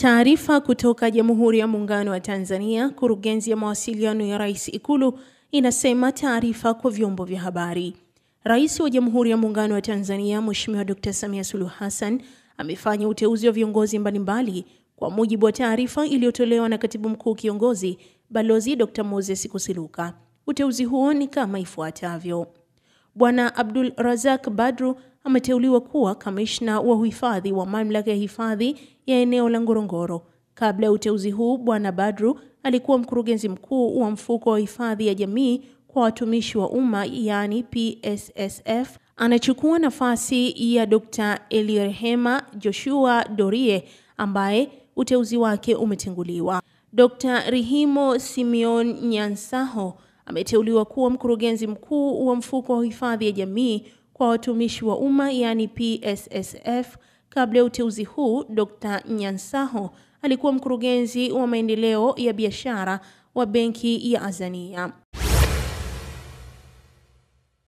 Taarifa kutoka Jamhuri ya Muungano wa Tanzania, Kurugenzi ya Mawasiliano ya Rais Ikulu, inasema taarifa kwa vyombo vya habari. Rais wa Jamhuri ya Muungano wa Tanzania, Mheshimiwa Dr. Samia Suluhu Hassan, amefanya uteuzi wa viongozi mbalimbali kwa mujibu wa taarifa iliyotolewa na Katibu Mkuu Kiongozi Balozi Dr. Moses Kusiluka. Uteuzi huo ni kama ifuatavyo. Bwana Abdul Razak Badru ameteuliwa kuwa kamishna wa uhifadhi wa Mamlaka ya Hifadhi ya Eneo la Ngorongoro. Kabla ya uteuzi huu, Bwana Badru alikuwa mkurugenzi mkuu wa Mfuko wa Hifadhi ya Jamii kwa Watumishi wa Umma, yani PSSF. Anachukua nafasi ya Dr. Elirehema Joshua Dorie ambaye uteuzi wake umetenguliwa. Dr. Rihimo Simeon Nyansaho ameteuliwa kuwa mkurugenzi mkuu wa Mfuko wa Hifadhi ya Jamii kwa Watumishi wa Umma, yani PSSF. Kabla ya uteuzi huu, Dr. Nyansaho alikuwa mkurugenzi wa maendeleo ya biashara wa Benki ya Azania.